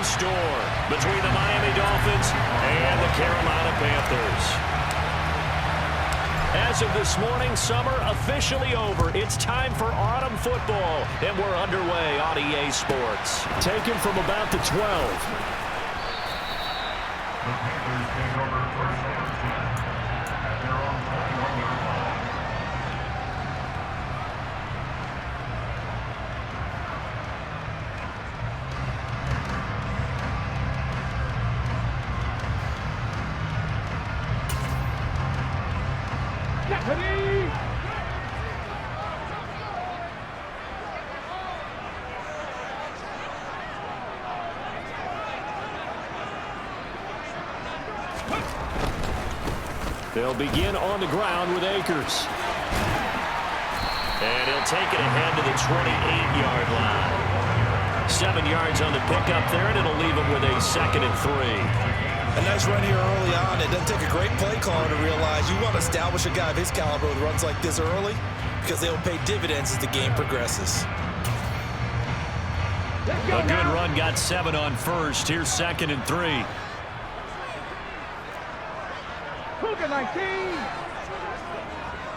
in store between the Miami Dolphins and the Carolina Panthers. As of this morning, summer officially over. It's time for autumn football, and we're underway on EA Sports. Taken from about the 12. The Panthers take over first and 10 at their own 21-yard line. They'll begin on the ground with Akers. And he'll take it ahead to the 28-yard line. 7 yards on the pickup there, and it'll leave him with a 2nd and 3. A nice run here early on. It doesn't take a great play caller to realize you want to establish a guy of his caliber with runs like this early because they'll pay dividends as the game progresses. A good run, got 7 on first. Here's 2nd and 3. 19.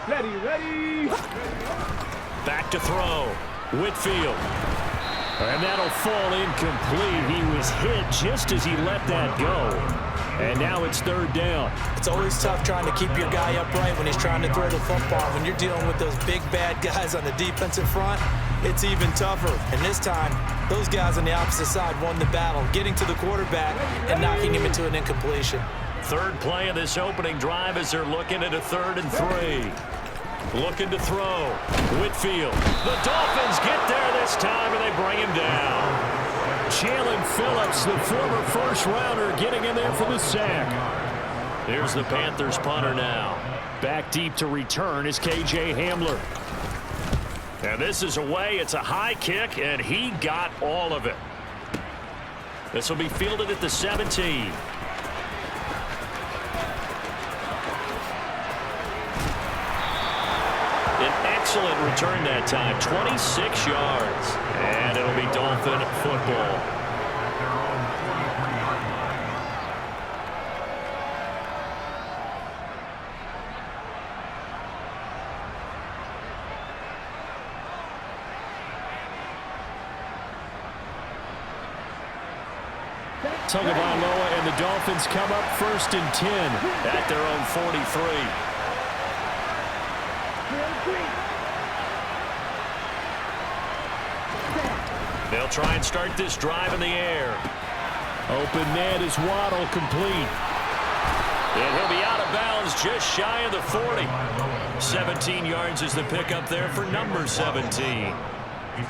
Ready. Back to throw. Whitfield. And that'll fall incomplete. He was hit just as he let that go. And now it's 3rd down. It's always tough trying to keep your guy upright when he's trying to throw the football. When you're dealing with those big, bad guys on the defensive front, it's even tougher. And this time, those guys on the opposite side won the battle, getting to the quarterback and knocking him into an incompletion. 3rd play of this opening drive as they're looking at a 3rd and 3. Looking to throw. Whitfield. The Dolphins get there this time, and they bring him down. Jalen Phillips, the former first-rounder, getting in there for the sack. Here's the Panthers punter now. Back deep to return is K.J. Hamler. And this is away. It's a high kick, and he got all of it. This will be fielded at the 17. Excellent return that time, 26 yards. And it'll be Dolphin football. Tagovailoa and the Dolphins come up 1st and 10 at their own 43. They'll try and start this drive in the air. Open net is Waddle, complete. And he'll be out of bounds just shy of the 40. 17 yards is the pickup there for number 17.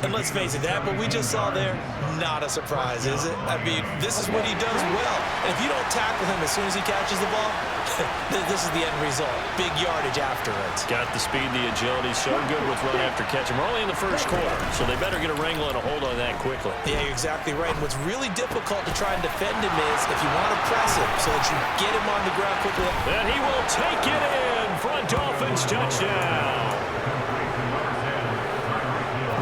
And let's face it, that what we just saw there, not a surprise, is it? I mean, this is what he does well. And if you don't tackle him as soon as he catches the ball, this is the end result. Big yardage after it. Got the speed, the agility, so good with run after catch. We're only in the 1st quarter, so they better get a wrangle and a hold on that quickly. Yeah, you're exactly right. And what's really difficult to try and defend him is if you want to press him so that you get him on the ground quickly. And he will take it in for a Dolphins touchdown.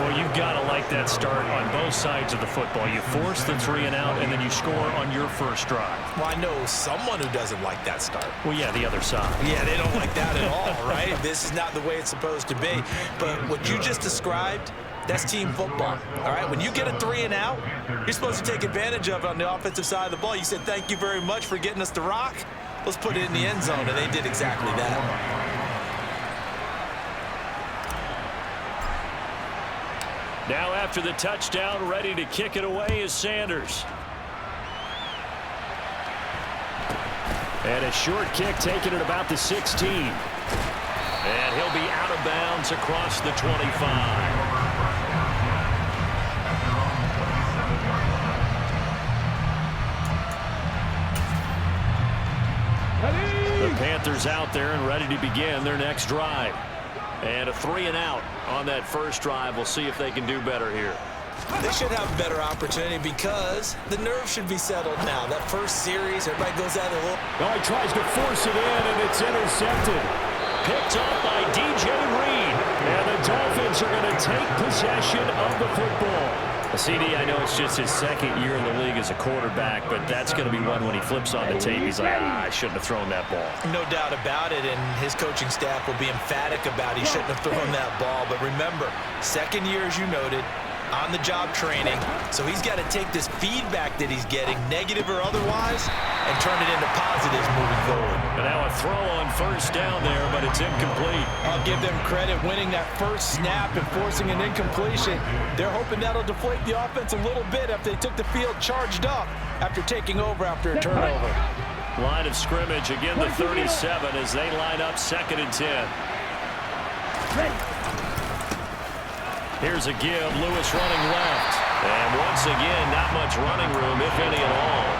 Well, you've got to like that start on both sides of the football. You force the 3 and out, and then you score on your first drive. Well, I know someone who doesn't like that start. Well, yeah, the other side. Yeah, they don't like that at all, right? This is not the way it's supposed to be. But what you just described, that's team football, all right? When you get a 3 and out, you're supposed to take advantage of it on the offensive side of the ball. You said, thank you very much for getting us the rock. Let's put it in the end zone, and they did exactly that. Now after the touchdown, ready to kick it away is Sanders. And a short kick taken at about the 16. And he'll be out of bounds across the 25. The Panthers out there and ready to begin their next drive. And a 3 and out on that first drive. We'll see if they can do better here. They should have a better opportunity because the nerves should be settled now. That first series, everybody goes out of the look. Oh, he tries to force it in, and it's intercepted. Picked up by DJ Reed. And the Dolphins are going to take possession of the football. CD, I know it's just his second year in the league as a quarterback, but that's going to be one when he flips on the tape, he's like, I shouldn't have thrown that ball. No doubt about it, and his coaching staff will be emphatic about he shouldn't have thrown that ball. But remember, second year, as you noted, on-the-job training, so he's got to take this feedback that he's getting, negative or otherwise, and turn it into positives moving forward. And now a throw on first down there, but it's incomplete. I'll give them credit winning that first snap and forcing an incompletion. They're hoping that'll deflate the offense a little bit if they took the field charged up after taking over after a turnover. Line of scrimmage, again the 37 as they line up 2nd and 10. Here's a give, Lewis running left. And once again, not much running room, if any at all.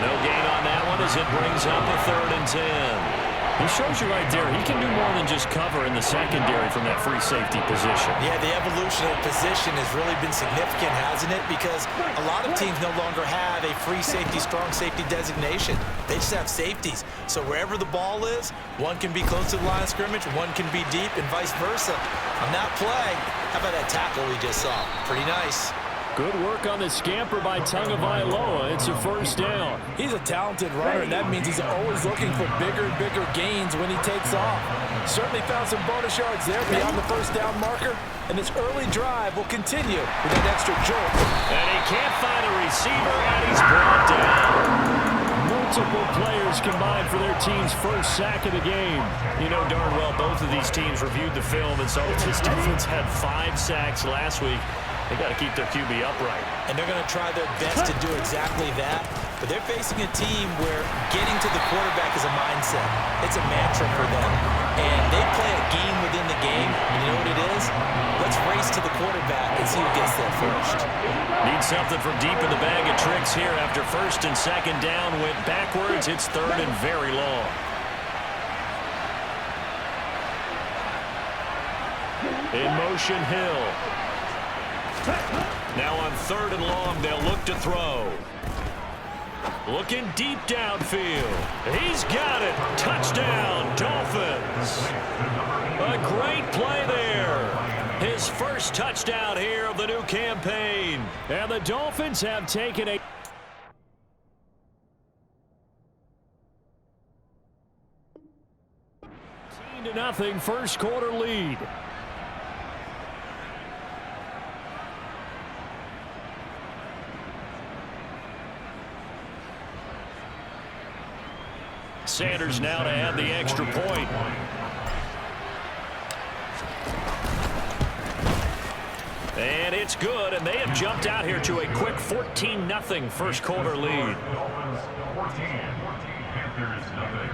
No gain on that one as it brings up a 3rd and 10. He shows you right there, he can do more than just cover in the secondary from that free safety position. Yeah, the evolution of position has really been significant, hasn't it? Because a lot of teams no longer have a free safety, strong safety designation. They just have safeties. So wherever the ball is, one can be close to the line of scrimmage, one can be deep, and vice versa. On that play, how about that tackle we just saw? Pretty nice. Good work on the scamper by Tagovailoa. It's a first down. He's a talented runner, and that means he's always looking for bigger and bigger gains when he takes off. Certainly found some bonus yards there beyond the first down marker, and this early drive will continue with that extra jolt. And he can't find a receiver, and he's brought down. Multiple players combined for their team's first sack of the game. You know darn well both of these teams reviewed the film and saw that this defense had 5 sacks last week. They got to keep their QB upright. And they're going to try their best to do exactly that. But they're facing a team where getting to the quarterback is a mindset. It's a mantra for them. And they play a game within the game. And you know what it is? Let's race to the quarterback and see who gets there first. Need something from deep in the bag of tricks here after 1st and 2nd down. Went backwards. It's 3rd and very long. In motion, Hill. Now on 3rd and long, they'll look to throw. Looking deep downfield. He's got it. Touchdown, Dolphins. A great play there. His first touchdown here of the new campaign. And the Dolphins have taken a 13-0 first quarter lead. Sanders now to add the extra point. And it's good, and they have jumped out here to a quick 14-0 first quarter lead. Dolphins 14, Panthers nothing.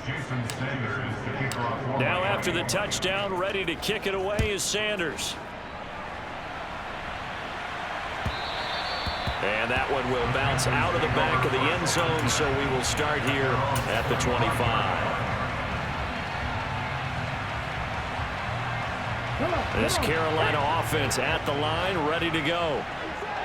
Jason Sanders, the kicker off. Now after the touchdown, ready to kick it away is Sanders. And that one will bounce out of the back of the end zone, so we will start here at the 25. This Carolina offense at the line, ready to go.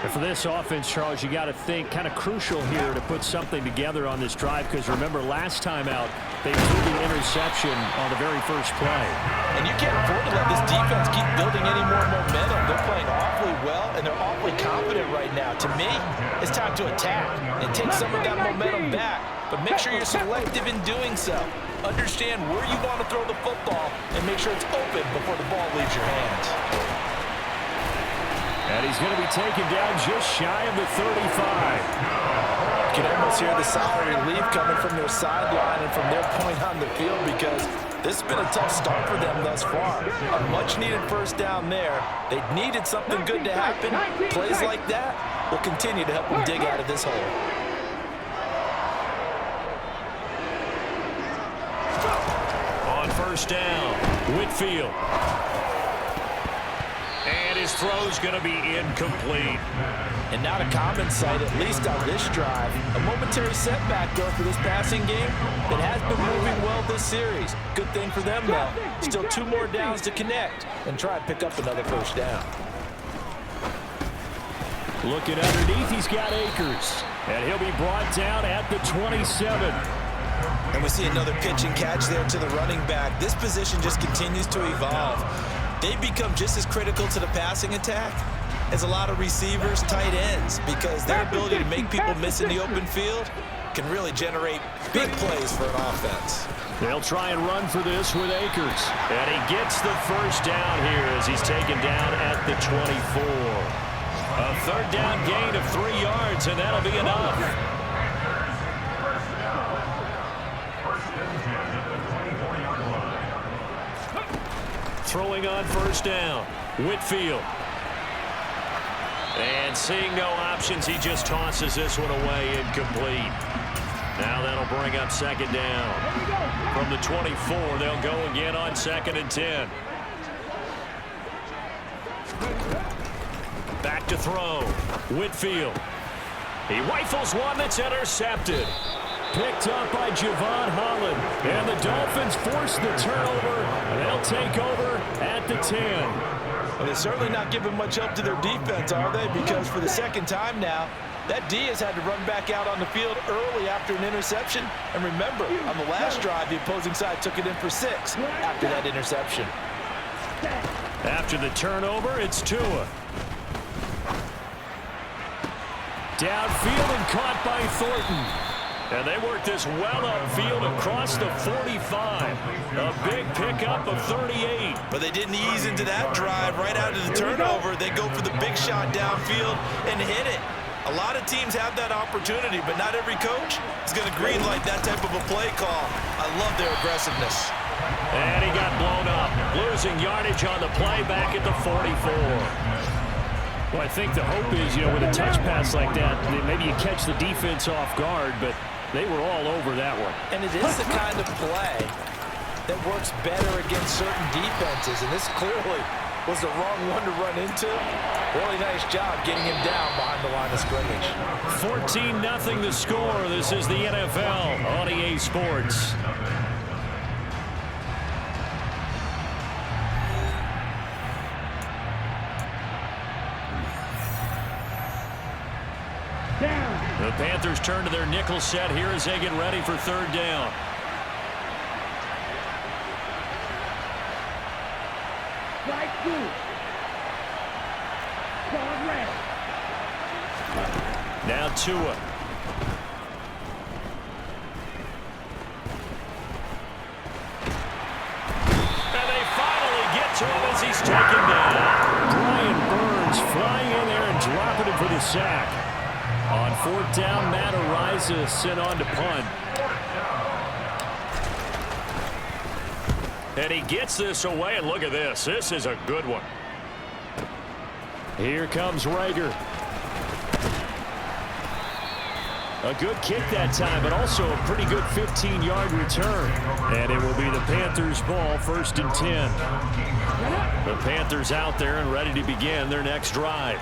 And for this offense, Charles, you got to think kind of crucial here to put something together on this drive, because remember last time out they threw the interception on the very first play. And you can't afford to let this defense keep building any more momentum. They're playing awfully well, and they're awfully confident right now. To me, it's time to attack and take some of that momentum back, but make sure you're selective in doing so. Understand where you want to throw the football and make sure it's open before the ball leaves your hands. And he's going to be taken down just shy of the 35. You can almost hear the sigh of relief coming from their sideline and from their point on the field, because this has been a tough start for them thus far. A much-needed first down there. They needed something good to happen. Plays like that will continue to help them dig out of this hole. On first down, Whitfield. And his throw's going to be incomplete. And not a common sight, at least on this drive. A momentary setback, though, for this passing game that has been moving well this series. Good thing for them, though. Still 2 more downs to connect and try and pick up another first down. Looking underneath, he's got Akers. And he'll be brought down at the 27. And we see another pitch and catch there to the running back. This position just continues to evolve. they become just as critical to the passing attack as a lot of receivers, tight ends, because their ability to make people miss in the open field can really generate big plays for an offense. They'll try and run for this with Akers. And he gets the first down here as he's taken down at the 24. A third down gain of 3 yards, and that'll be enough. Throwing on first down, Whitfield. And seeing no options, he just tosses this one away, incomplete. Now that'll bring up second down. From the 24, they'll go again on 2nd and 10. Back to throw. Whitfield. He rifles one that's intercepted. Picked up by Javon Holland. And the Dolphins force the turnover. And they'll take over at the 10. Well, they're certainly not giving much help to their defense, are they? Because for the second time now, that D has had to run back out on the field early after an interception. And remember, on the last drive, the opposing side took it in for 6 after that interception. After the turnover, it's Tua. Downfield and caught by Thornton. And they work this well upfield across the 45. A big pickup of 38. But they didn't ease into that drive right out of the turnover. They go for the big shot downfield and hit it. A lot of teams have that opportunity, but not every coach is going to greenlight that type of a play call. I love their aggressiveness. And he got blown up, losing yardage on the play back at the 44. Well, I think the hope is, with a touch pass like that, maybe you catch the defense off guard, but they were all over that one. And it is the kind of play that works better against certain defenses, and this clearly was the wrong one to run into. Really nice job getting him down behind the line of scrimmage. 14-0 the score. This is the NFL on EA Sports. The Panthers turn to their nickel set here as they get ready for third down. Now Tua. And they finally get to him as he's taken down. Brian Burns flying in there and dropping him for the sack. On 4th down, Matt Araiza sent on to punt. And he gets this away, and look at this. This is a good one. Here comes Rager. A good kick that time, but also a pretty good 15-yard return. And it will be the Panthers' ball, 1st and 10. The Panthers out there and ready to begin their next drive.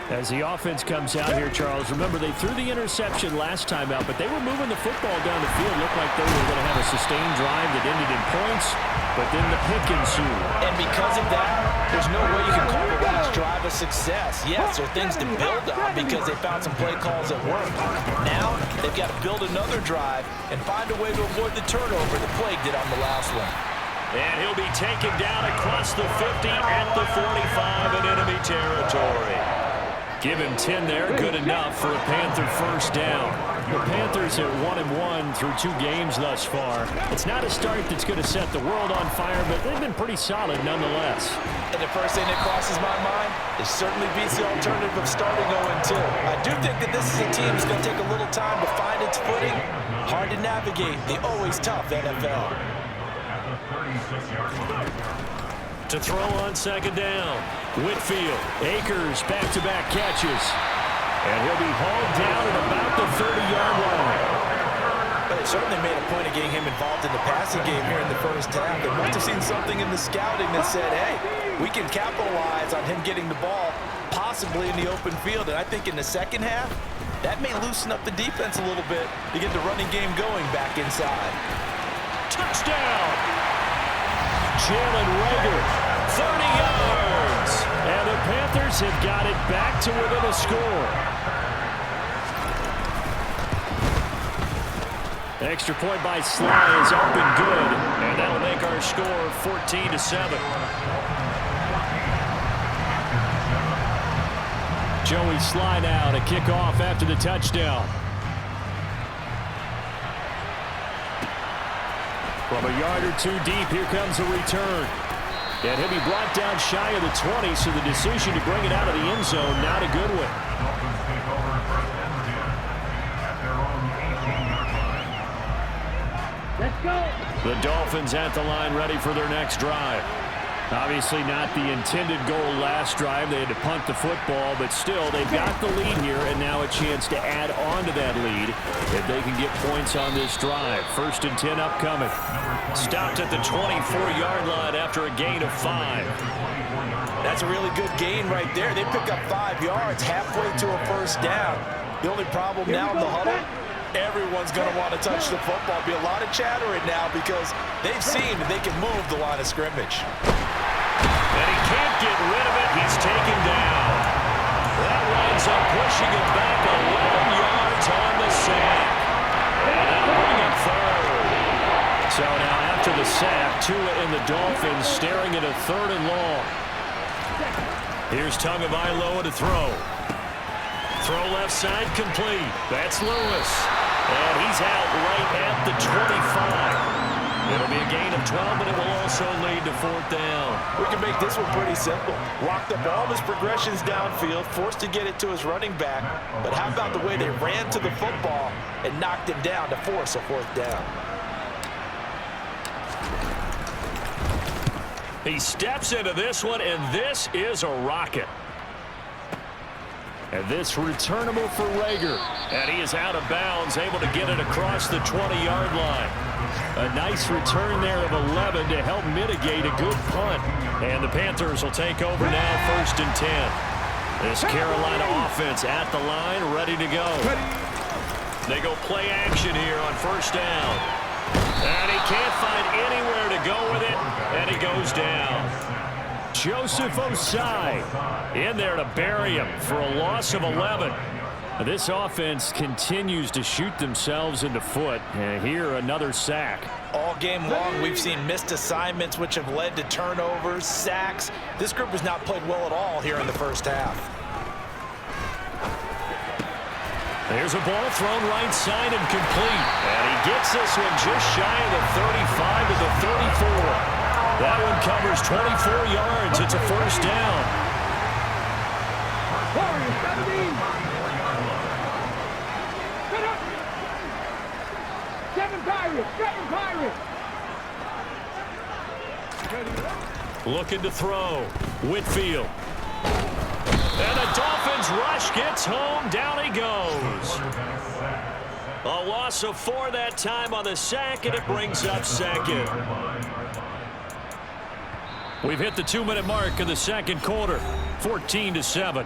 As the offense comes out here, Charles, remember they threw the interception last time out, but they were moving the football down the field. Looked like they were going to have a sustained drive that ended in points, but then the pick ensued. And because of that, there's no way you can call the last drive a success. Yes, there are things to build on because they found some play calls that work. Now, they've got to build another drive and find a way to avoid the turnover that plagued it on the last one. And he'll be taken down across the 50 at the 45 in enemy territory. Give him 10 there, good enough for a Panther first down. The Panthers are 1-1 through 2 games thus far. It's not a start that's going to set the world on fire, but they've been pretty solid nonetheless. And the first thing that crosses my mind is certainly beats the alternative of starting 0-2. I do think that this is a team that's going to take a little time to find its footing. Hard to navigate the always tough NFL. To throw on second down, Whitfield, Akers, back-to-back catches. And he'll be hauled down at about the 30-yard line. But it certainly made a point of getting him involved in the passing game here in the first half. They must have seen something in the scouting that said, hey, we can capitalize on him getting the ball, possibly in the open field. And I think in the second half, that may loosen up the defense a little bit to get the running game going back inside. Touchdown! Jalen Rager, 30 yards. And the Panthers have got it back to within a score. Extra point by Sly is up and good. And that'll make our score 14-7. Joey Sly now to kick off after the touchdown. From a yard or two deep, here comes a return. And he'll be brought down shy of the 20, so the decision to bring it out of the end zone, not a good one. Dolphins take over first and 10 at their own 18-yard line. Let's go. The Dolphins at the line ready for their next drive. Obviously not the intended goal last drive. They had to punt the football, but still, they've got the lead here, and now a chance to add on to that lead if they can get points on this drive. 1st and 10 upcoming. Stopped at the 24-yard line after a gain of 5. That's a really good gain right there. They pick up 5 yards halfway to a first down. The only problem now in the huddle, everyone's going to want to touch the football. Be a lot of chatter right now because they've seen that they can move the line of scrimmage. And he can't get rid of it. He's taken down. That winds up pushing him back 11 yards on the sack. And that'll bring up 3rd. So now after the sack, Tua and the Dolphins staring at a 3rd and long. Here's Tagovailoa to throw. Throw left side complete. That's Lewis. And he's out right at the 25. It'll be a gain of 12, but it will also lead to 4th down. We can make this one pretty simple. Locked up all of his progressions downfield, forced to get it to his running back. But how about the way they ran to the football and knocked him down to force a 4th down? He steps into this one, and this is a rocket. And this returnable for Reagor. And he is out of bounds, able to get it across the 20-yard line. A nice return there of 11 to help mitigate a good punt. And the Panthers will take over now 1st and 10. This Carolina offense at the line, ready to go. They go play action here on 1st down. And he can't find anywhere to go with it, and he goes down. Joseph Osai in there to bury him for a loss of 11. This offense continues to shoot themselves in the foot. And here, another sack. All game long, we've seen missed assignments, which have led to turnovers, sacks. This group has not played well at all here in the first half. There's a ball thrown right side and complete. And he gets this one just shy of the 35 to the 34. That one covers 24 yards. It's a 1st down. Warriors, 17. Get up. 7 Pirates. Looking to throw. Whitfield. And the Dolphins rush gets home. Down he goes. A loss of 4 that time on the sack, and it brings up 2nd. We've hit the 2-minute mark of the 2nd quarter. 14-7.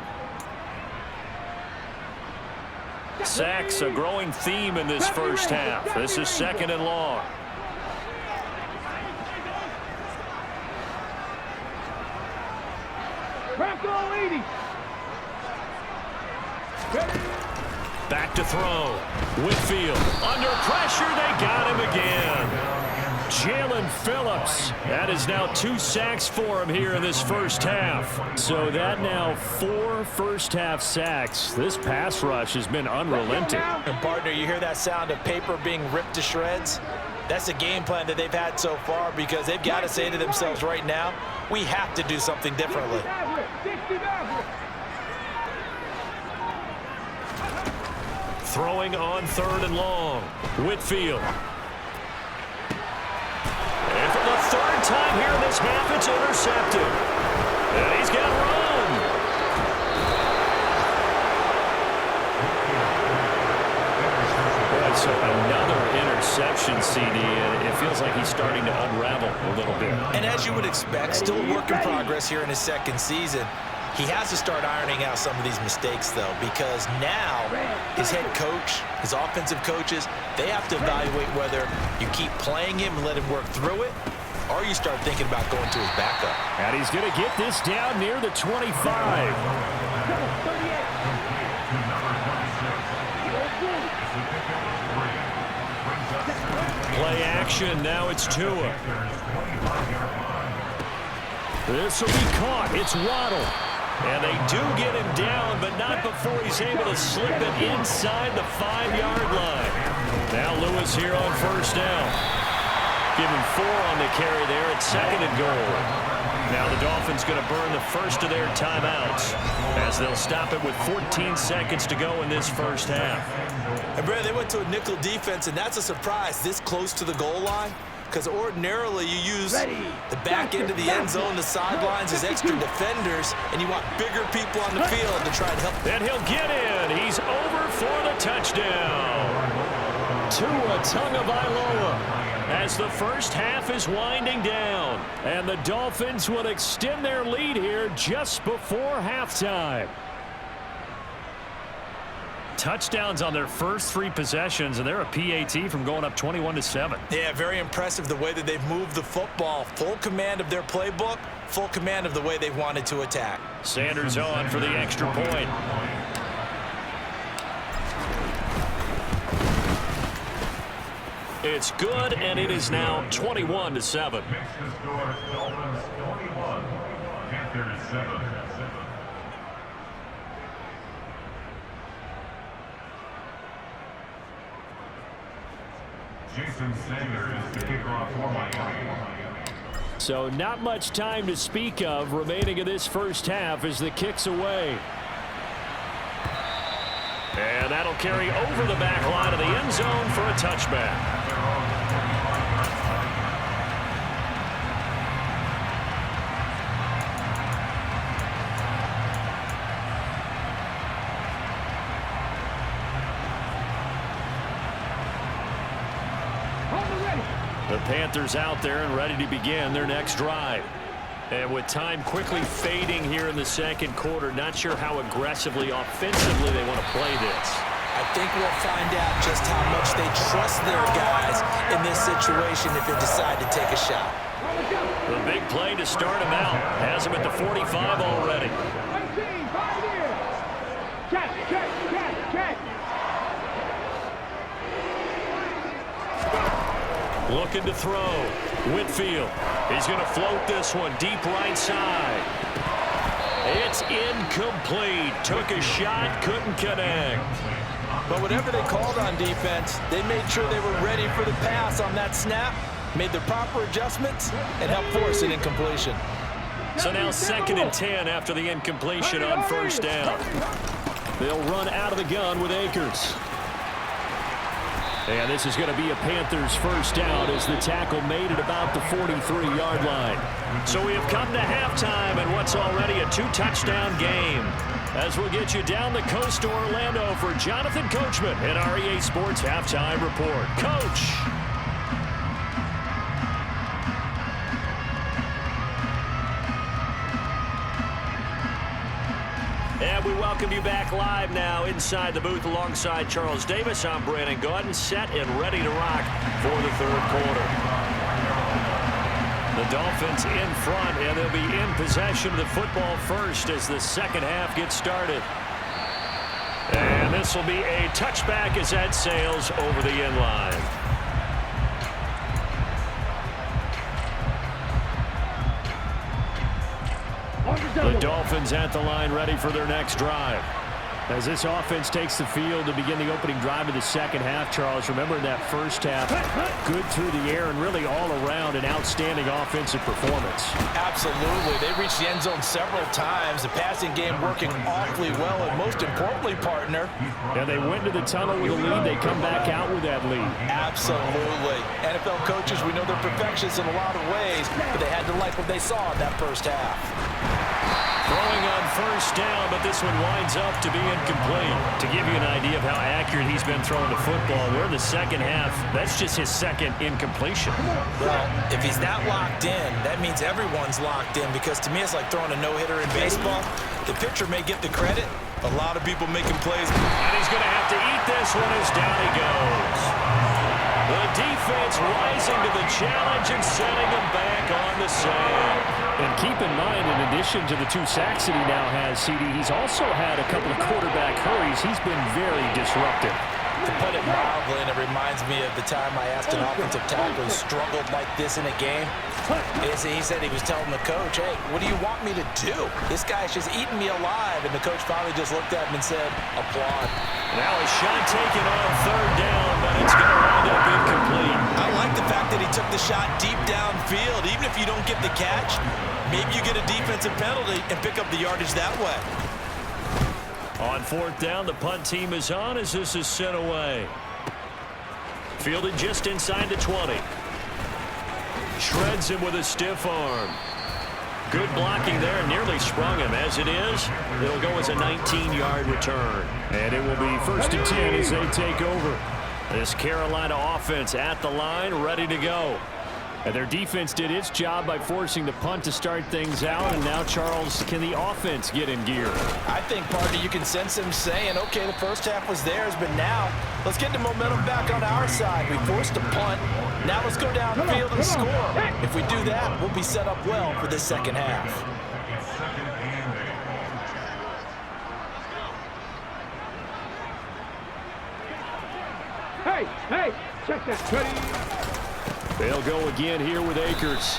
Sacks a growing theme in this first half. This is 2nd and long. Bronco 80. Back to throw. Whitfield under pressure. They got him again. Jalen Phillips. That is now 2 sacks for him here in this first half. So that now 4 first-half sacks. This pass rush has been unrelenting. And partner, you hear that sound of paper being ripped to shreds? That's the game plan that they've had so far because they've got to say to themselves right now, we have to do something differently. Throwing on 3rd and long. Whitfield. And for the 3rd time here in this half, it's intercepted. And he's got room. So another interception, CD. It feels like he's starting to unravel a little bit. And as you would expect, still a work in progress here in his 2nd season. He has to start ironing out some of these mistakes, though, because now his head coach, his offensive coaches, they have to evaluate whether you keep playing him and let him work through it, or you start thinking about going to his backup. And he's going to get this down near the 25. Play action. Now it's Tua. This will be caught. It's Waddle. And they do get him down, but not before he's able to slip it inside the 5-yard line. Now Lewis here on first down. Give him 4 on the carry there at 2nd and goal. Now the Dolphins going to burn the first of their timeouts as they'll stop it with 14 seconds to go in this first half. And Brad, they went to a nickel defense, and that's a surprise this close to the goal line. Because ordinarily you use the back end of the end zone, the sidelines as extra defenders, and you want bigger people on the field to try and help. And he'll get in. He's over for the touchdown. Tua Tagovailoa as the first half is winding down. And the Dolphins will extend their lead here just before halftime. Touchdowns on their first 3 possessions, and they're a PAT from going up 21-7. Yeah, very impressive the way that they've moved the football. Full command of their playbook, full command of the way they've wanted to attack. Sanders on for the extra point. It's good, and it is now 21-7. Makes the score Dolphins 21, Panthers 7. Jason Sanger is the kickoff for Miami. So not much time to speak of remaining in this first half as the kick's away. And that'll carry over the back line of the end zone for a touchback. The Panthers out there and ready to begin their next drive. And with time quickly fading here in the second quarter, not sure how aggressively, offensively they want to play this. I think we'll find out just how much they trust their guys in this situation if they decide to take a shot. The big play to start him out. Has him at the 45 already. 19, 5 here. Catch. Looking to throw. Whitfield. He's going to float this one deep right side. It's incomplete. Took a shot, couldn't connect. But whatever they called on defense, they made sure they were ready for the pass on that snap, made the proper adjustments, and helped force an incompletion. So now 2nd and 10 after the incompletion on first down. They'll run out of the gun with Akers. And this is going to be a Panthers first down as the tackle made at about the 43-yard line. So we have come to halftime in what's already a 2-touchdown game. As we'll get you down the coast to Orlando for Jonathan Coachman at our EA Sports Halftime Report. Coach. And we welcome you back live now inside the booth alongside Charles Davis. I'm Brandon Gaudin, set and ready to rock for the third quarter. The Dolphins in front, and they'll be in possession of the football first as the second half gets started. And this will be a touchback as that sails over the end line. The Dolphins at the line ready for their next drive. As this offense takes the field to begin the opening drive of the second half, Charles, remember in that first half, good through the air and really all around an outstanding offensive performance. Absolutely. They reached the end zone several times. The passing game working awfully well, and most importantly, partner. Yeah, they went to the tunnel with a lead. They come back out with that lead. Absolutely. NFL coaches, we know they're perfectionists in a lot of ways, but they had to like what they saw in that first half. Throwing on first down, but this one winds up to be incomplete. To give you an idea of how accurate he's been throwing the football, we're in the second half. That's just his second incompletion. Well, if he's not locked in, that means everyone's locked in, because to me it's like throwing a no-hitter in baseball. The pitcher may get the credit. A lot of people making plays. And he's going to have to eat this one as down he goes. The defense rising to the challenge and setting him back on the sand. And keep in mind, in addition to the 2 sacks that he now has, CD, he's also had a couple of quarterback hurries. He's been very disruptive. To put it mildly, and it reminds me of the time I asked an offensive tackle who struggled like this in a game. He said he was telling the coach, hey, what do you want me to do? This guy's just eating me alive. And the coach finally just looked at him and said, applaud. Now a shot taken on third down, but it's going to wind up incomplete. I like the fact that he took the shot deep downfield. Even if you don't get the catch, maybe you get a defensive penalty and pick up the yardage that way. On fourth down, the punt team is on as this is sent away. Fielded just inside the 20. Shreds him with a stiff arm. Good blocking there, nearly sprung him. As it is, it'll go as a 19-yard return. And it will be 1st and 10 as they take over. This Carolina offense at the line, ready to go. And their defense did its job by forcing the punt to start things out. And now, Charles, can the offense get in gear? I think, partner, you can sense him saying, okay, the first half was theirs, but now let's get the momentum back on our side. We forced a punt. Now let's go downfield and score. If we do that, we'll be set up well for this second half. Hey, check that. Ready? They'll go again here with Akers.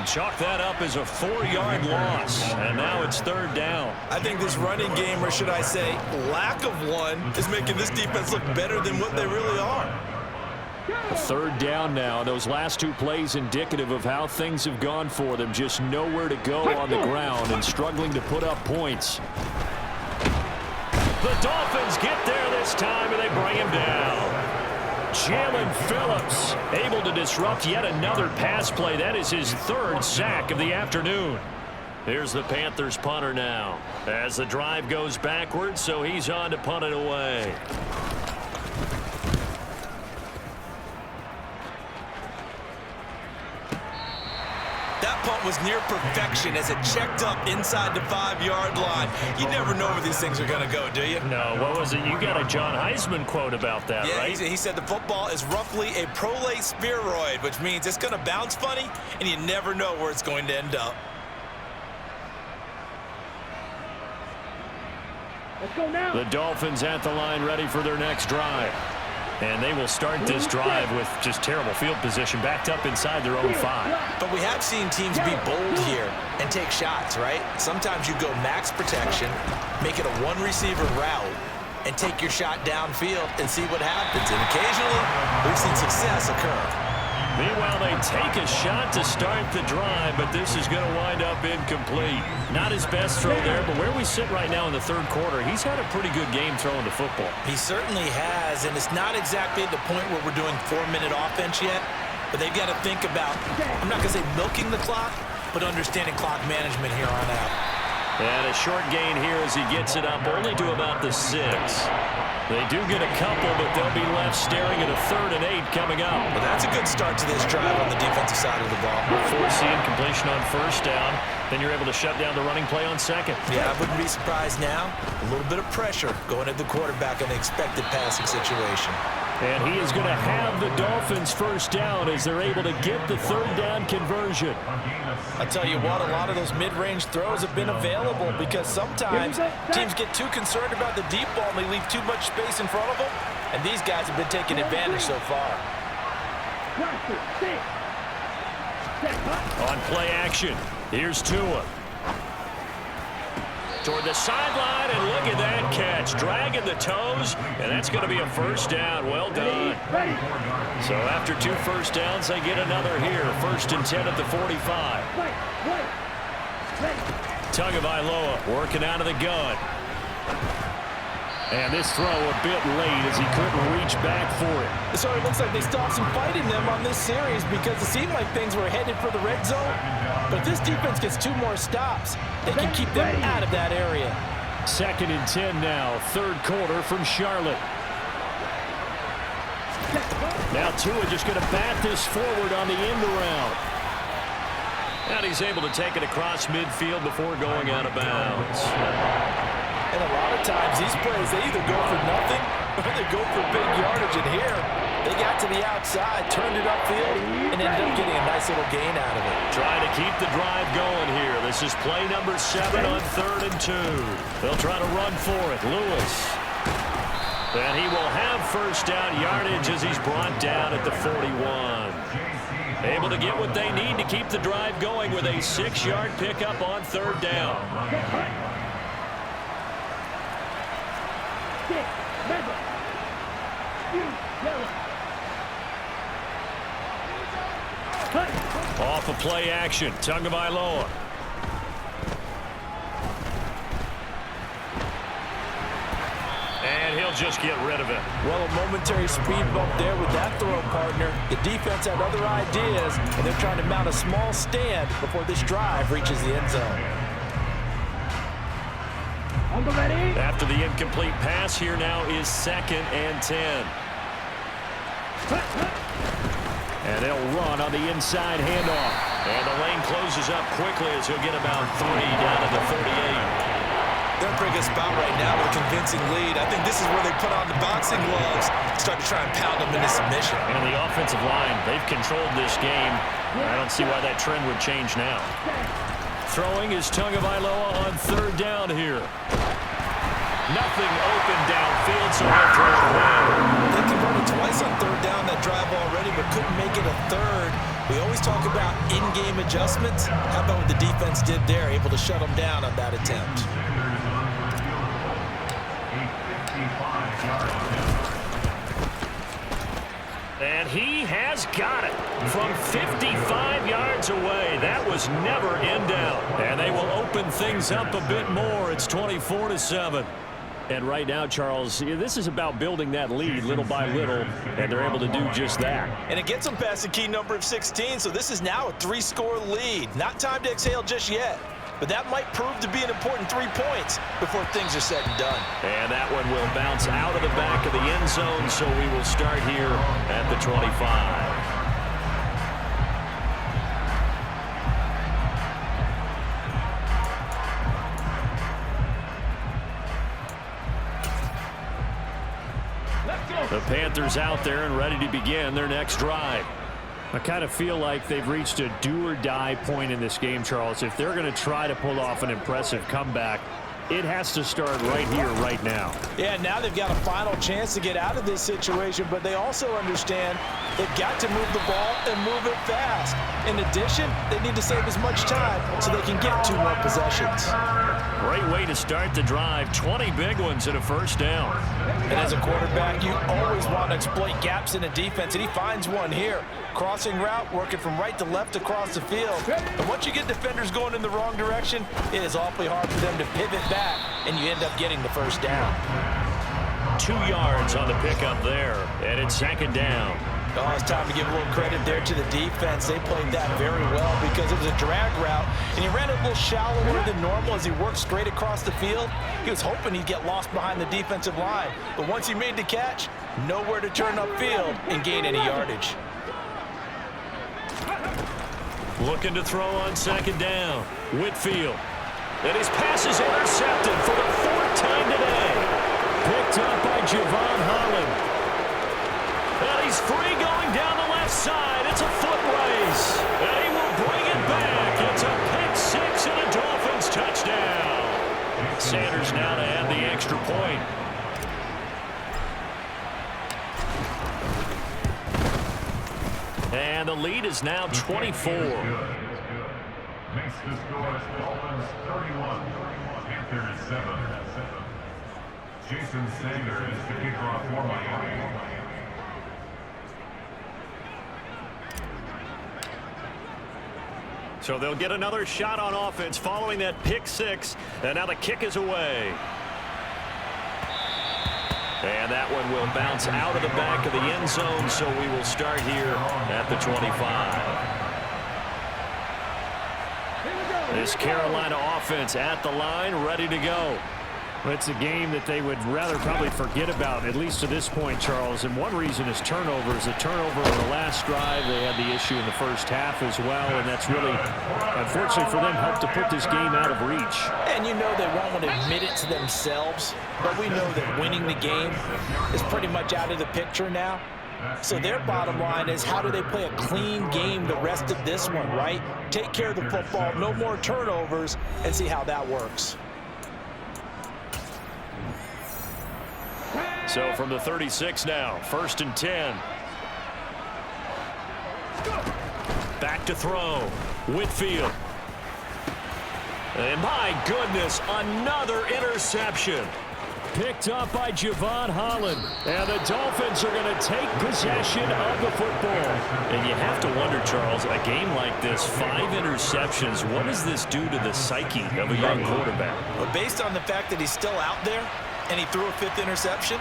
Chalk that up as a 4-yard loss, and now it's third down. I think this running game, or should I say lack of one, is making this defense look better than what they really are. Third down now. Those last two plays indicative of how things have gone for them. Just nowhere to go on the ground and struggling to put up points. The Dolphins get there this time, and they bring him down. Jalen Phillips able to disrupt yet another pass play. That is his third sack of the afternoon. Here's the Panthers punter now as the drive goes backwards, so he's on to punt it away. That punt was near perfection as it checked up inside the 5-yard line. You never know where these things are going to go, do you? No, what was it? You got a John Heisman quote about that, yeah, right? He said the football is roughly a prolate spheroid, which means it's going to bounce funny, and you never know where it's going to end up. Let's go now. The Dolphins at the line ready for their next drive. And they will start this drive with just terrible field position, backed up inside their own 5. But we have seen teams be bold here and take shots, right? Sometimes you go max protection, make it a one-receiver route, and take your shot downfield and see what happens. And occasionally, we've seen success occur. Meanwhile, they take a shot to start the drive, but this is going to wind up incomplete. Not his best throw there, but where we sit right now in the third quarter, he's had a pretty good game throwing the football. He certainly has, and it's not exactly at the point where we're doing 4-minute offense yet, but they've got to think about, I'm not going to say milking the clock, but understanding clock management here on out. And a short gain here as he gets it up only to about the 6. They do get a couple, but they'll be left staring at a 3rd and 8 coming up. Well, that's a good start to this drive on the defensive side of the ball. Forcing completion on first down. Then you're able to shut down the running play on second. Yeah, I wouldn't be surprised now. A little bit of pressure going at the quarterback in an expected passing situation. And he is going to have the Dolphins first down as they're able to get the third down conversion. I tell you what, a lot of those mid-range throws have been available because sometimes teams get too concerned about the deep ball and they leave too much space in front of them. And these guys have been taking advantage so far. On play action, here's Tua. Toward the sideline, and look at that catch. Dragging the toes, and that's going to be a first down. Well done. So after 2 first downs, they get another here. 1st and 10 at the 45. Tagovailoa working out of the gun. And this throw a bit late as he couldn't reach back for it. So it looks like they stopped some fighting them on this series because it seemed like things were headed for the red zone. But if this defense gets 2 more stops, they can keep them out of that area. 2nd and 10 now, 3rd quarter from Charlotte. Now Tua just going to bat this forward on the end around. And he's able to take it across midfield before going out of bounds. And a lot of times these plays, they either go for nothing or they go for big yardage. And here, they got to the outside, turned it upfield, and ended up getting a nice little gain out of it. Trying to keep the drive going here. This is play number 7 on 3rd and 2. They'll try to run for it. Lewis. And he will have first down yardage as he's brought down at the 41. Able to get what they need to keep the drive going with a 6-yard pickup on third down. Off of play action, Tagovailoa. And he'll just get rid of it. Well, a momentary speed bump there with that throw, partner. The defense had other ideas, and they're trying to mount a small stand before this drive reaches the end zone. After the incomplete pass, here now is 2nd and 10. And they'll run on the inside handoff. And the lane closes up quickly as he'll get about 3 down to the 38. They're in a pretty good spot right now with a convincing lead. I think this is where they put on the boxing gloves, start to try and pound them into submission. And the offensive line, they've controlled this game. I don't see why that trend would change now. Throwing is Tagovailoa on third down here. Nothing open downfield, so he'll throw it away. They converted twice on third down that drive already, but couldn't make it a third. We always talk about in-game adjustments. How about what the defense did there, able to shut them down on that attempt? And he has got it from 55 yards away. That was never in doubt. And they will open things up a bit more. It's 24-7. And right now, Charles, this is about building that lead little by little, and they're able to do just that. And it gets them past the key number of 16, so this is now a 3-score lead. Not time to exhale just yet, but that might prove to be an important 3 points before things are said and done. And that one will bounce out of the back of the end zone, so we will start here at the 25. The Panthers out there and ready to begin their next drive. I kind of feel like they've reached a do-or-die point in this game, Charles. If they're going to try to pull off an impressive comeback, it has to start right here, right now. Yeah, now they've got a final chance to get out of this situation, but they also understand they've got to move the ball and move it fast. In addition, they need to save as much time so they can get 2 more possessions. Great way to start the drive. 20 big ones and a first down. And as a quarterback, you always want to exploit gaps in the defense, and he finds one here. Crossing route, working from right to left across the field. And once you get defenders going in the wrong direction, it is awfully hard for them to pivot back, and you end up getting the first down. 2 yards on the pickup there, and it's 2nd down. Oh, it's time to give a little credit there to the defense. They played that very well because it was a drag route, and he ran it a little shallower than normal as he worked straight across the field. He was hoping he'd get lost behind the defensive line, but once he made the catch, nowhere to turn upfield and gain any yardage. Looking to throw on 2nd down. Whitfield. And his pass is intercepted for the 4th time today. Picked up by Javon Holland. And he's free going down the left side. It's a foot race. And he will bring it back. It's a pick 6 and a Dolphins touchdown. Sanders now to add the extra point. And the lead is now 24. Makes the score Dolphins 31, Panthers 7. Jason Sanders, the kickoff for Miami. So they'll get another shot on offense following that pick 6. And now the kick is away. And that one will bounce out of the back of the end zone, so we will start here at the 25. This Carolina offense at the line, ready to go. It's a game that they would rather probably forget about, at least to this point, Charles. And one reason is turnovers. A turnover on the last drive. They had the issue in the first half as well, and that's really, unfortunately for them, helped to put this game out of reach. And you know they won't want to admit it to themselves, but we know that winning the game is pretty much out of the picture now. So their bottom line is, how do they play a clean game the rest of this one, right? Take care of the football, no more turnovers, and see how that works. So from the 36 now, 1st and 10. Back to throw. Whitfield. And my goodness, another interception. Picked up by Javon Holland. And the Dolphins are going to take possession of the football. And you have to wonder, Charles, a game like this, 5 interceptions, what does this do to the psyche of a young quarterback? Well, based on the fact that he's still out there and he threw a 5th interception,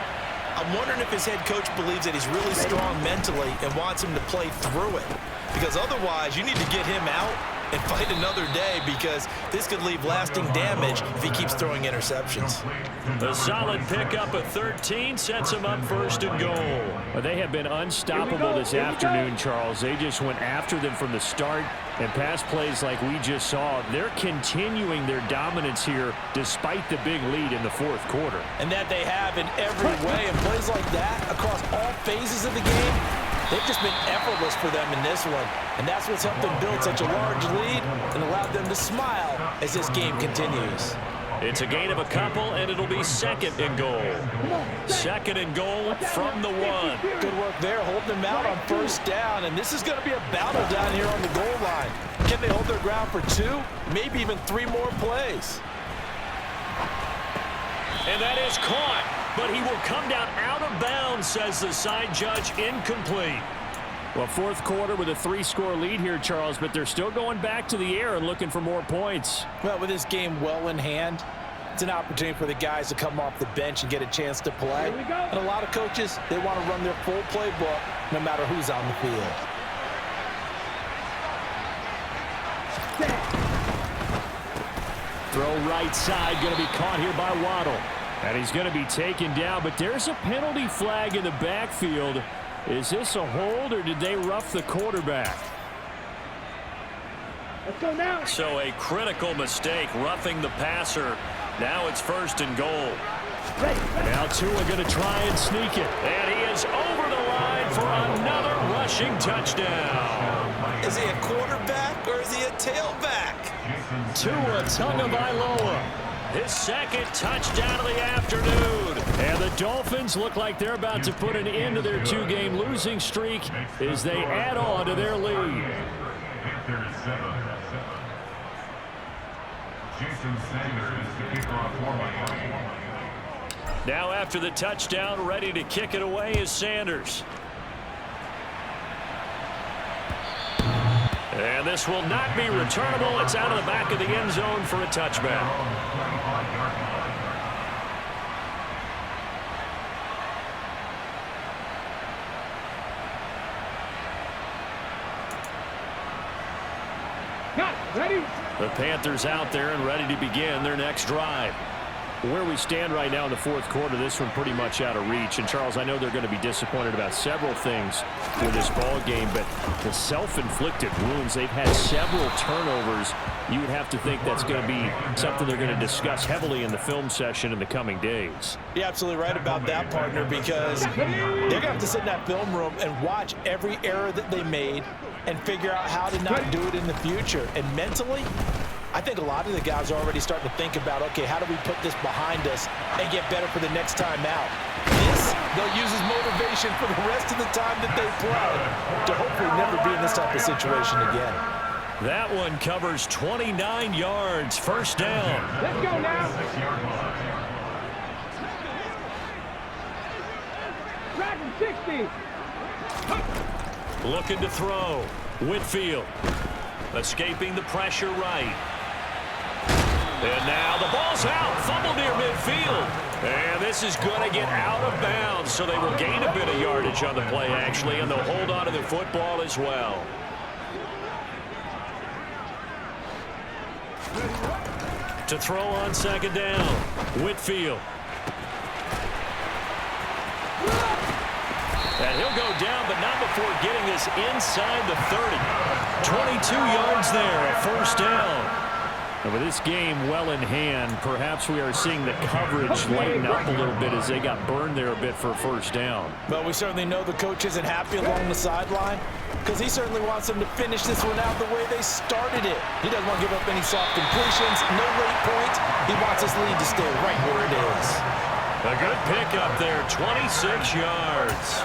I'm wondering if his head coach believes that he's really strong mentally and wants him to play through it. Because otherwise, you need to get him out and fight another day, because this could leave lasting damage if he keeps throwing interceptions. A solid pickup of 13 sets him up 1st and goal. Well, they have been unstoppable this afternoon, Charles. They just went after them from the start, and pass plays like we just saw. They're continuing their dominance here despite the big lead in the 4th quarter. And that they have in every way, and plays like that across all phases of the game, they've just been effortless for them in this one. And that's what's helped them build such a large lead and allowed them to smile as this game continues. It's a gain of a couple, and it'll be 2nd and goal. 2nd and goal from the 1. Good work there, holding them out on 1st down. And this is going to be a battle down here on the goal line. Can they hold their ground for 2, maybe even 3 more plays? And that is caught, but he will come down out of bounds, says the side judge. Incomplete. Well, 4th quarter with a 3-score lead here, Charles, but they're still going back to the air and looking for more points. Well, with this game well in hand, it's an opportunity for the guys to come off the bench and get a chance to play. And a lot of coaches, they want to run their full playbook no matter who's on the field. Throw right side, going to be caught here by Waddle. And he's going to be taken down, but there's a penalty flag in the backfield. Is this a hold, or did they rough the quarterback? Let's go now. So a critical mistake, roughing the passer. Now it's 1st and goal. Now Tua going to try and sneak it. And he is over the line for another rushing touchdown. Is he a quarterback or is he a tailback? Tua Tagovailoa. His 2nd touchdown of the afternoon. And the Dolphins look like they're about to put an end to their 2-game losing streak as they add on to their lead. Jason Sanders to kick off for Miami. Now after the touchdown, ready to kick it away is Sanders. And this will not be returnable. It's out of the back of the end zone for a touchback. Ready? The Panthers out there and ready to begin their next drive. Where we stand right now in the 4th quarter, this one pretty much out of reach. And, Charles, I know they're going to be disappointed about several things with this ball game, but the self-inflicted wounds, they've had several turnovers. You would have to think that's going to be something they're going to discuss heavily in the film session in the coming days. You're absolutely right about that, partner, because they're going to have to sit in that film room and watch every error that they made and figure out how to not do it in the future. And mentally, I think a lot of the guys are already starting to think about, okay, how do we put this behind us and get better for the next time out? This, they'll use as motivation for the rest of the time that they play to hopefully never be in this type of situation again. That one covers 29 yards, 1st down. Let's go now. 6-yard line. Dragon 60. Looking to throw. Whitfield. Escaping the pressure right. And now the ball's out. Fumble near midfield. And this is going to get out of bounds, so they will gain a bit of yardage on the play, actually, and they'll hold on to the football as well. To throw on 2nd down. Whitfield. And he'll go down, but not before getting this inside the 30. 22 yards there, a 1st down. And with this game well in hand, perhaps we are seeing the coverage lighten up a little bit as they got burned there a bit for a 1st down. But we certainly know the coach isn't happy along the sideline, because he certainly wants them to finish this one out the way they started it. He doesn't want to give up any soft completions, no late points. He wants his lead to stay right where it is. A good pickup there, 26 yards.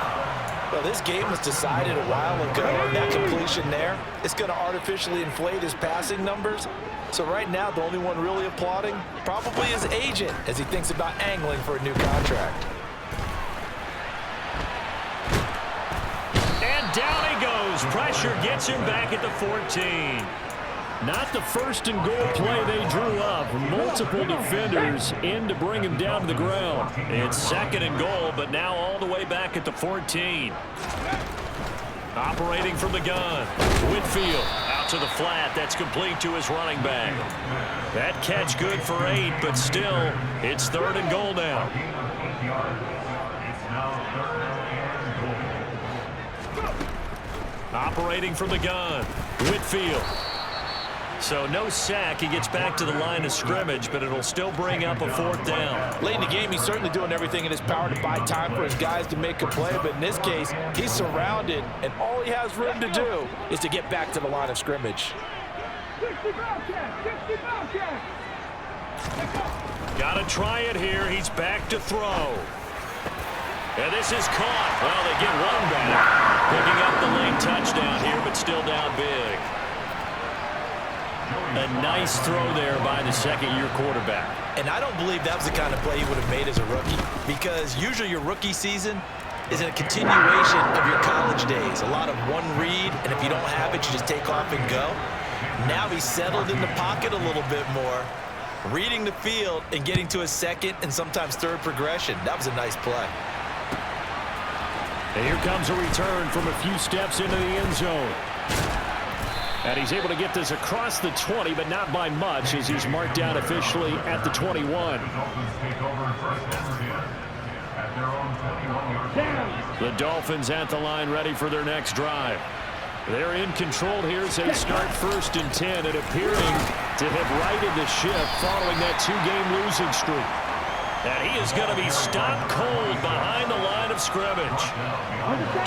Well, this game was decided a while ago, and that completion there, it's going to artificially inflate his passing numbers. So right now, the only one really applauding probably his agent as he thinks about angling for a new contract. And down he goes. Pressure gets him back at the 14. Not the first and goal play they drew up. Multiple defenders in to bring him down to the ground. It's second and goal, but now all the way back at the 14. Operating from the gun. Whitfield out to the flat. That's complete to his running back. That catch good for 8, but still, it's third and goal now. Operating from the gun. Whitfield. So no sack. He gets back to the line of scrimmage, but it'll still bring up a fourth down. Late in the game, he's certainly doing everything in his power to buy time for his guys to make a play. But in this case, he's surrounded, and all he has room to do is to get back to the line of scrimmage. Got to try it here. He's back to throw. And this is caught. Well, they get one back. Picking up the late touchdown here, but still down big. A nice throw there by the second-year quarterback. And I don't believe that was the kind of play he would have made as a rookie, because usually your rookie season is a continuation of your college days. A lot of one read, and if you don't have it, you just take off and go. Now he's settled in the pocket a little bit more, reading the field and getting to his second and sometimes third progression. That was a nice play. And here comes a return from a few steps into the end zone. And he's able to get this across the 20, but not by much, as he's marked down officially at the 21. The Dolphins at the line, ready for their next drive. They're in control here as they start first and 10, and appearing to have righted the ship following that two-game losing streak. And he is going to be stopped cold behind the line of scrimmage.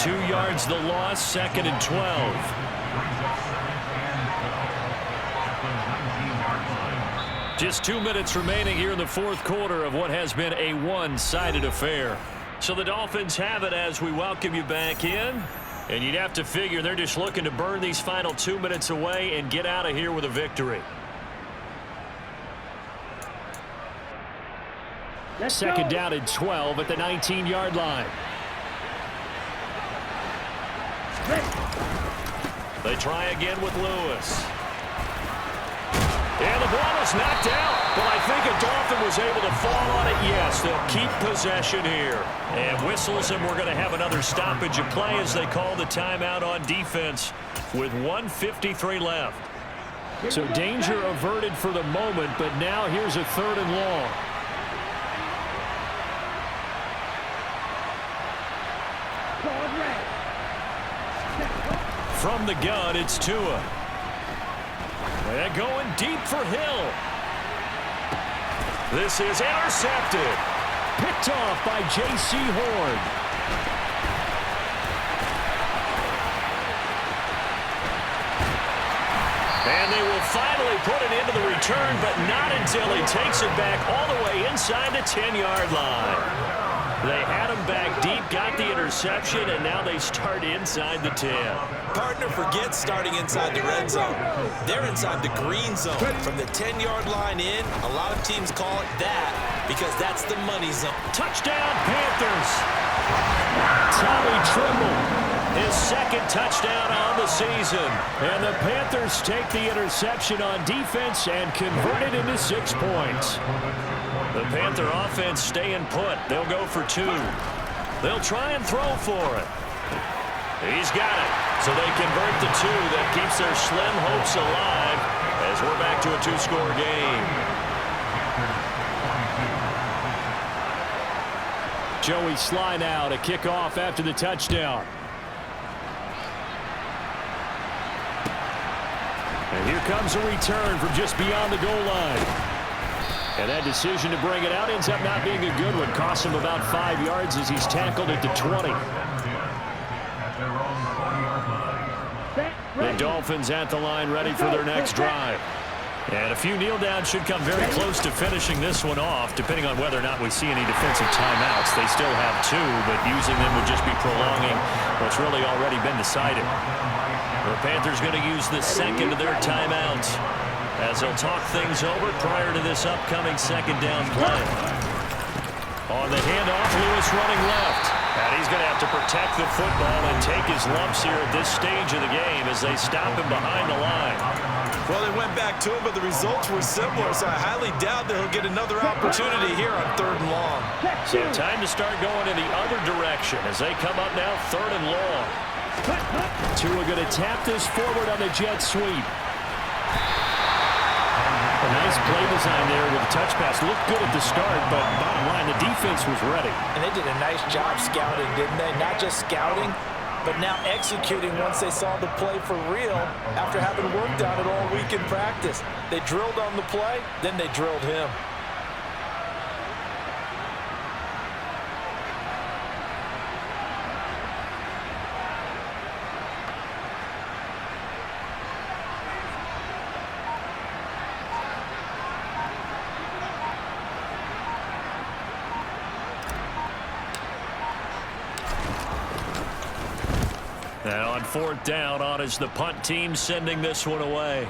2 yards the loss, second and 12. Just 2 minutes remaining here in the fourth quarter of what has been a one-sided affair. So the Dolphins have it as we welcome you back in. And you'd have to figure they're just looking to burn these final 2 minutes away and get out of here with a victory. Second down and 12 at the 19-yard line. They try again with Lewis. And the ball is knocked out, but I think a Dolphin was able to fall on it. Yes, they'll keep possession here. And whistles, and we're going to have another stoppage of play as they call the timeout on defense with 1:53 left. So danger averted for the moment, but now here's a third and long. From the gun, it's Tua. And going deep for Hill. This is intercepted. Picked off by J.C. Horn. And they will finally put it into the return, but not until he takes it back all the way inside the 10-yard line. They had him back deep, got the interception, and now they start inside the 10. Partner forgets starting inside the red zone. They're inside the green zone. From the 10-yard line in, a lot of teams call it that because that's the money zone. Touchdown, Panthers. Tommy Tremble. His second touchdown on the season. And the Panthers take the interception on defense and convert it into 6 points. The Panther offense staying put. They'll go for 2. They'll try and throw for it. He's got it. So they convert the 2. That keeps their slim hopes alive as we're back to a 2-score game. Joey Sly now to kick off after the touchdown. And here comes a return from just beyond the goal line. And that decision to bring it out ends up not being a good one. Costs him about 5 yards as he's tackled at the 20. The Dolphins at the line ready for their next drive. And a few kneel downs should come very close to finishing this one off, depending on whether or not we see any defensive timeouts. They still have 2, but using them would just be prolonging what's really already been decided. The Panthers going to use the second of their timeout as they'll talk things over prior to this upcoming second down play. On the handoff, Lewis running left. And he's going to have to protect the football and take his lumps here at this stage of the game as they stop him behind the line. Well, they went back to him, but the results were similar, so I highly doubt that he'll get another opportunity here on 3rd and long. So time to start going in the other direction as they come up now 3rd and long. Tua going to tap this forward on the jet sweep. A nice play design there with the touch pass. Looked good at the start, but bottom line, the defense was ready. And they did a nice job scouting, didn't they? Not just scouting, but now executing once they saw the play for real after having worked on it all week in practice. They drilled on the play, then they drilled him. Now on 4th down, on is the punt team sending this one away.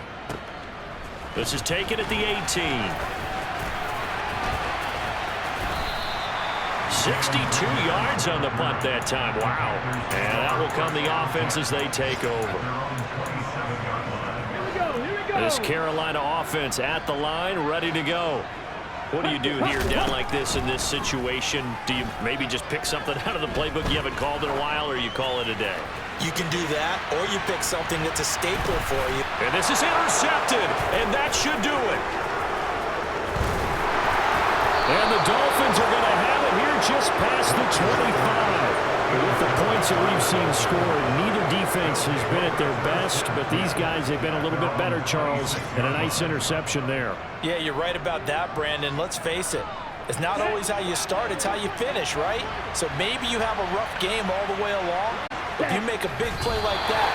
This is taken at the 18. 62 yards on the punt that time. Wow. And that will come the offense as they take over. This Carolina offense at the line, ready to go. What do you do here down like this in this situation? Do you maybe just pick something out of the playbook you haven't called in a while, or you call it a day? You can do that, or you pick something that's a staple for you. And this is intercepted, and that should do it. And the Dolphins are going to have it here just past the 25. With the points that we've seen scored, neither defense has been at their best, but these guys have been a little bit better, Charles, and a nice interception there. Yeah, you're right about that, Brandon. Let's face it. It's not always how you start, it's how you finish, right? So maybe you have a rough game all the way along. If you make a big play like that,